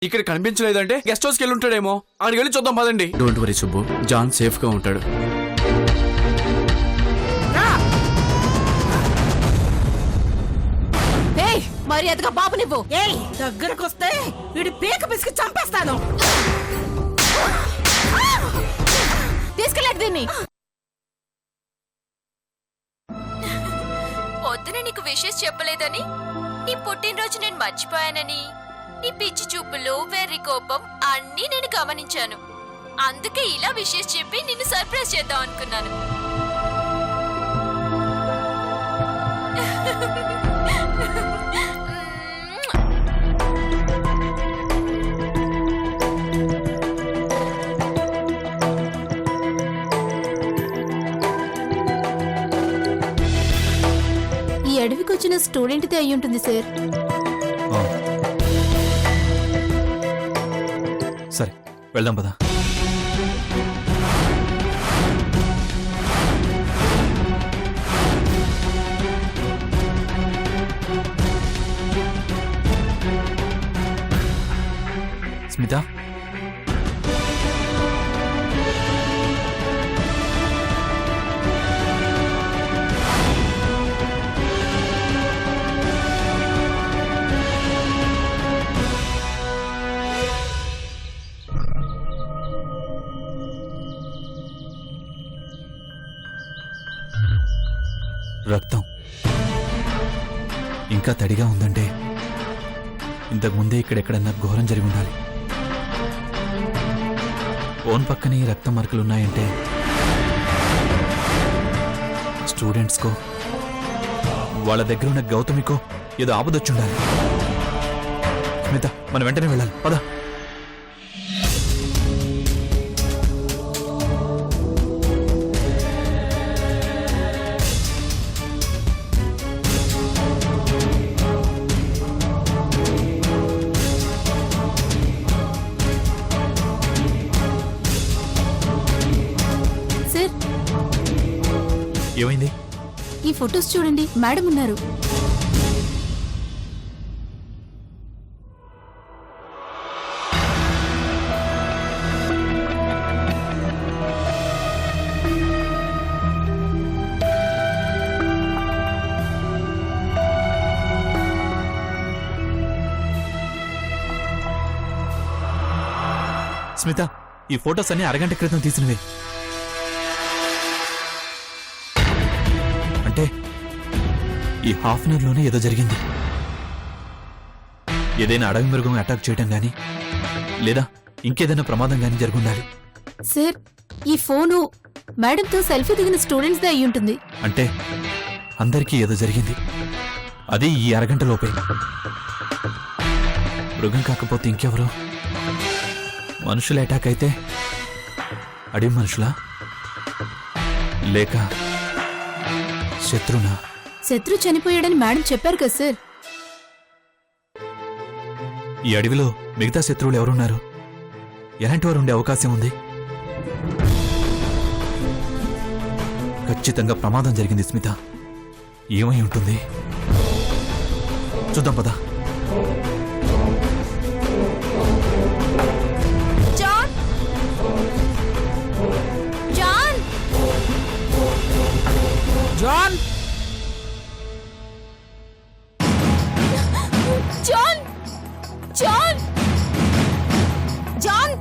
ఇక్కడ కనిపించలేదంటే గెస్ట్ హౌస్కి వెళ్ళి ఉంటాడేమో. అక్కడికి వెళ్ళి చూద్దాం పదండి. Don't worry Subbu, John safe గా ఉంటాడు. మర్యాదగా బాబు నువ్వు దగ్గరకు వస్తే వీడి పీక పిసికి చంపేస్తాను. తీసుకెళ్ళండి దీన్ని. పొద్దున నీకు విషెస్ చెప్పలేదని, నీ పుట్టినరోజు నేను మర్చిపోయానని, నీ పిచ్చి చూపులు, వెర్రి కోపం అన్నీ నేను గమనించాను. అందుకే ఇలా విషెస్ చెప్పి నిన్ను సర్ప్రైజ్ చేద్దాం అనుకున్నాను. ఈ అడవికి వచ్చిన స్టూడెంట్దే అయి ఉంటుంది సార్. సరే వెళ్దాం పదా. స్మిత, రక్తం ఇంకా తడిగా ఉందంటే ఇంతకుముందే ఇక్కడెక్కడన్నా ఘోరం జరిగి ఉండాలి. ఫోన్ పక్కనే ఈ రక్తం మరకలున్నాయంటే స్టూడెంట్స్కో వాళ్ళ దగ్గర ఉన్న గౌతమికో ఏదో ఆపదొచ్చుండాలి. స్మిత, మనం వెంటనే వెళ్ళాలి పద. సార్, ఏమైంది? ఈ ఫొటోస్ చూడండి, మేడం ఉన్నారు. స్మిత, ఈ ఫొటోస్ అన్ని అరగంట క్రితం తీసినవే. అంటే ఈ హాఫ్ అన్ అవర్లోనే ఏదో జరిగింది. ఏదైనా అడవి మృగం అటాక్ చేయటం గాని లేదా ఇంకేదైనా ప్రమాదం గాని జరుగుండాలి. సార్, ఈ ఫోను మేడంతో సెల్ఫీ దిగిన స్టూడెంట్స్ దే అయి ఉంటుంది. అంటే అందరికీ ఏదో జరిగింది, అది ఈ అరగంట లోపే. మృగం కాకపోతే ఇంకెవరు? మనుషుల అటాక్ అయితే అడవి మనుషులా లేక శత్రునా? శత్రు చనిపోయాడని మేడం చెప్పారు కదా సార్. ఈ అడవిలో మిగతా శత్రువులు ఎవరున్నారు? ఎలాంటి వారు ఉండే అవకాశం ఉంది? ఖచ్చితంగా ప్రమాదం జరిగింది స్మిత. ఏమై ఉంటుంది? చూద్దాం పదా. John, John, John, John, John, John.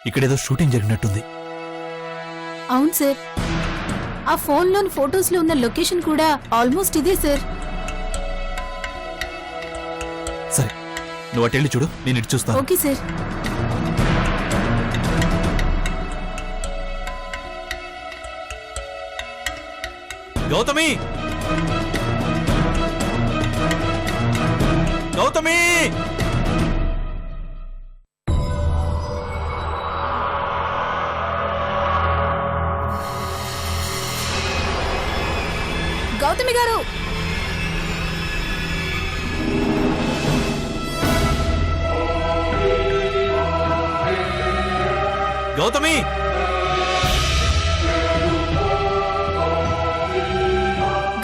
ఇక్కడేదో షూటింగ్ జరిగినట్టుంది. అవును సార్, ఆ ఫోన్లోని ఫొటోస్లో ఉన్న లొకేషన్ కూడా ఆల్మోస్ట్ ఇదే సార్. సరే, నువ్వు అటెళ్ళి చూడు, నేను ఇటు చూస్తాను. Okay sir. గౌతమి, గౌతమి! గౌతమి గారు, గౌతమి!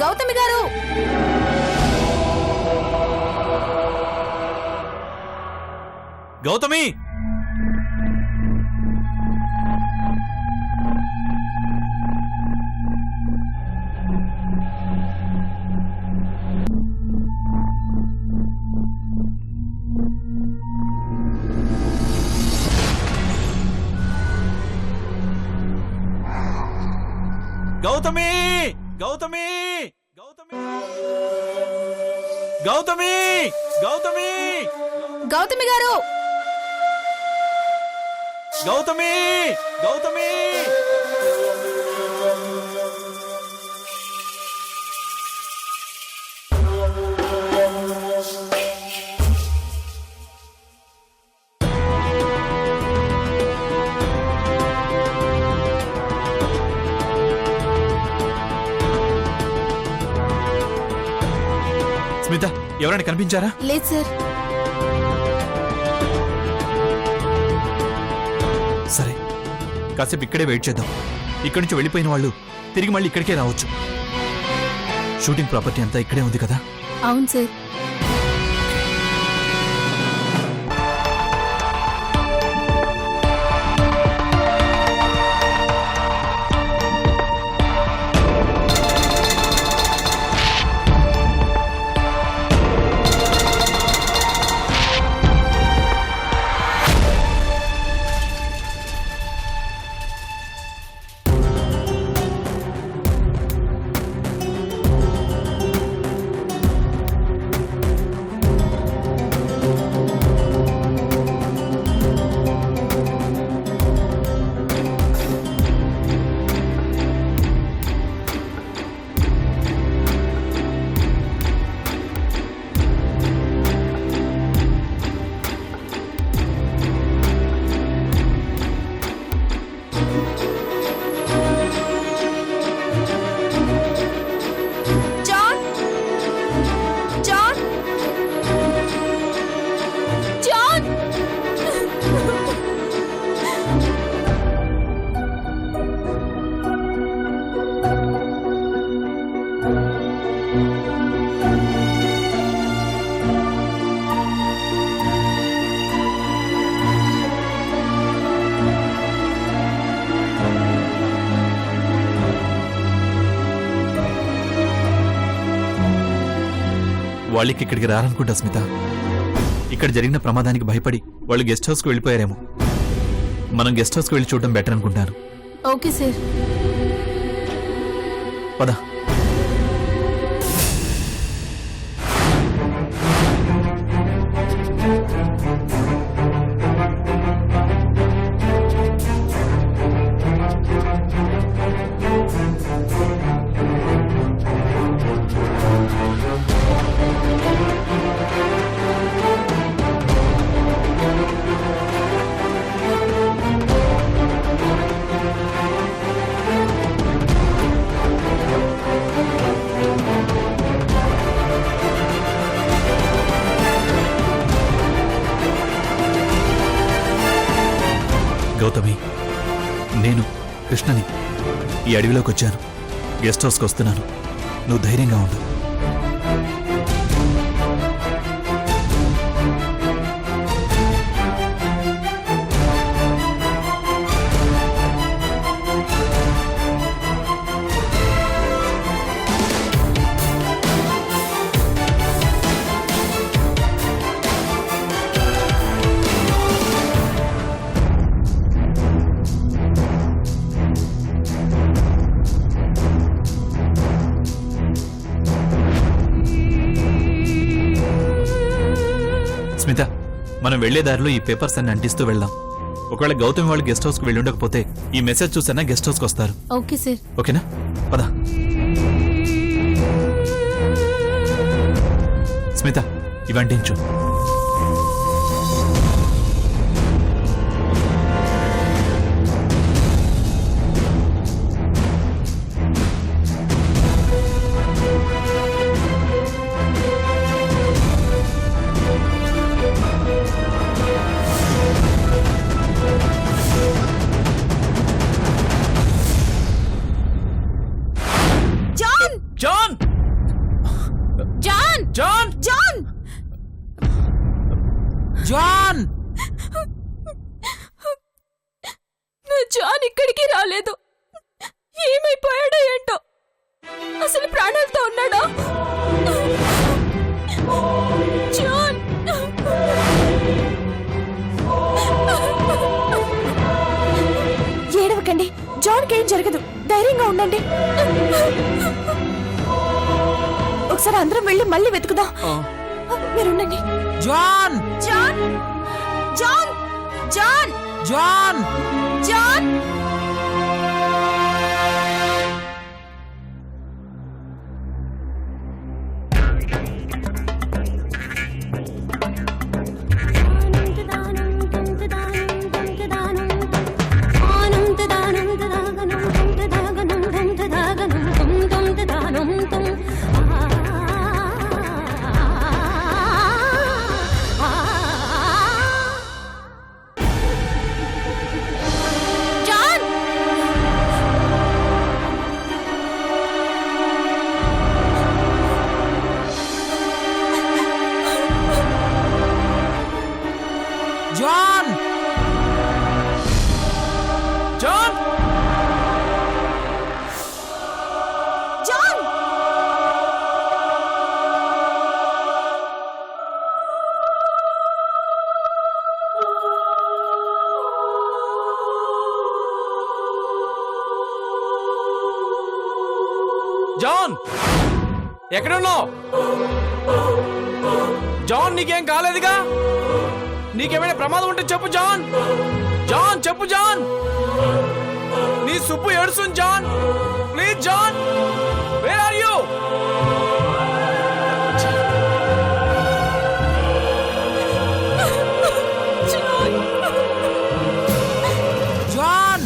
గౌతమి గారు! గౌతమి! గౌతమి! గౌతమి! గౌతమి! గౌతమి! గౌతమి! గౌతమి గారు! గౌతమి! గౌతమి! స్మిత, ఎవరైనా కనిపించారా? లేదు సార్. సరే, కాసేపు ఇక్కడే వెయిట్ చేద్దాం. ఇక్కడి నుంచి వెళ్ళిపోయిన వాళ్ళు తిరిగి మళ్ళీ ఇక్కడికే రావచ్చు. షూటింగ్ ప్రాపర్టీ అంతా ఇక్కడే ఉంది కదా. అవును సార్. జాన్! జాన్! జాన్! వాళ్ళకి ఇక్కడికి రారనుకుంటా స్మిత. ఇక్కడ జరిగిన ప్రమాదానికి భయపడి వాళ్ళు గెస్ట్ హౌస్కి వెళ్ళిపోయారేమో. మనం గెస్ట్ హౌస్కి వెళ్ళి చూడడం బెటర్ అనుకుంటాను. Okay sir. పద. గౌతమి, నేను కృష్ణని ఈ అడవిలోకి వచ్చాను. గెస్ట్ హౌస్కి వస్తున్నాను. నువ్వు ధైర్యంగా ఉండు. స్మిత, మనం వెళ్లే దారిలో ఈ పేపర్స్ అన్ని అంటిస్తూ వెళ్దాం. ఒకవేళ గౌతమ్ వాళ్ళు గెస్ట్ హౌస్ కు వెళ్ళి ఉండకపోతే ఈ మెసేజ్ చూసన్నా గెస్ట్ హౌస్ కు వస్తారు. Okay sir. ఓకేనా? పద. స్మిత, ఇవంటించు. John John John John John John నా జాన్ ఇక్కడికి రాలేదు. ఏమైపోయాడో ఏంటో. అసలు ప్రాణాలతో ఉన్నాడా? జాన్ ఏడవకండి, జాన్కి ఏం జరగదు, ధైర్యంగా ఉండండి. ఒకసారి అందరం వెళ్ళి మళ్ళీ వెతుకుదాం. మీరుండండి. John John John John John John John John John John ఎక్కడున్నావు? జాన్ నీకేం కాలేదుగా? నీకేమైనా ప్రమాదం ఉంటే చెప్పు జాన్. జాన్ చెప్పు జాన్. నీ సుబ్బు ఏడుస్తుంది John. Please John, where are you? John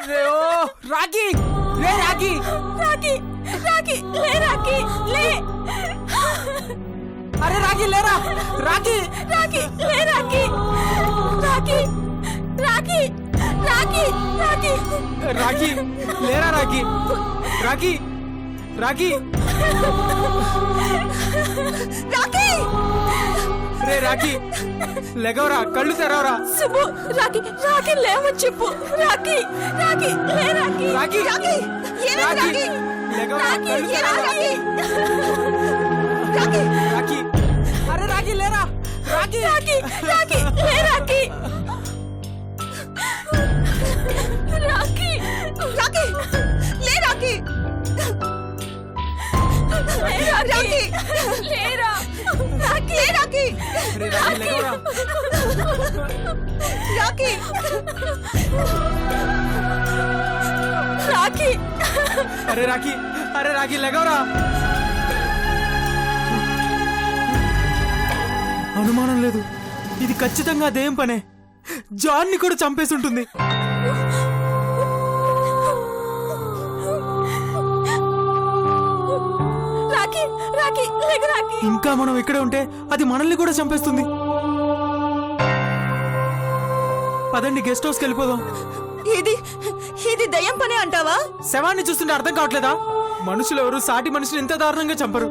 రే ఓ రాఖీ రే రాఖీ రాఖీ రాఖీ లే రాఖీ లే అరే రాఖీ లేరా రాఖీ రాఖీ లే రాఖీ రాఖీ రాఖీ రాఖీ రాఖీ రాఖీ లేరా రాఖీ రాఖీ రాఖీ రాఖీ రే రాఖీ లెగవరా కళ్ళు తెరవరా సుబ్బు రాఖీ రాఖీ లేవని చెప్పు రాఖీ రాఖీ లే రాఖీ రాఖీ రాఖీ ఏరా రాఖీ లెగవరా రాఖీ కళ్ళు ఏరా తెరవరా రాఖీ రాఖీ రాఖీ అరే రాఖీ లేరా రాఖీ రాఖీ రాఖీ లే రాఖీ రాఖీ రాఖీ లే రాఖీ రాఖీ లేరా రాఖీ లే రాఖీ అరే రాఖీ లెగవరా రాఖీ రాఖీ అరే రాఖీ అరే రాఖీ లెగవరా అనుమానం లేదు ఇది ఖచ్చితంగా దెయ్యం పనే జాన్ని కూడా చంపేసి ఉంటుంది రాఖీ రాఖీ లేక రాఖీ ఇంకా మనం ఇక్కడే ఉంటే అది మనల్ని కూడా చంపేస్తుంది పదండి గెస్ట్ హౌస్కి వెళ్ళిపోదాం ఇది ఇది దయ్యం పని అంటావా శవాన్ని చూస్తుంటే అర్థం కావట్లేదా మనుషులు ఎవరు సాటి మనుషులు ఇంత దారుణంగా చంపరు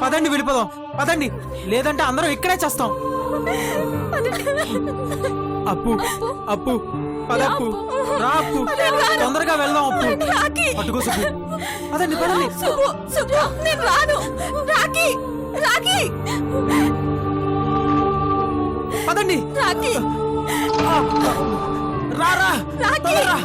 పదండి వెళ్ళిపోదాం పదండి లేదంటే అందరం ఇక్కడే చేస్తాం అప్పు అప్పు పదప్పు రా అప్పు తొందరగా వెళ్దాం అప్పు రాఖీ అటుకో సుబ్బు పదండి పదండి సుబ్బు సుబ్బు నేను రాను రాఖీ రాఖీ పదండి రాఖీ రా రా రాఖీ తొందరగా.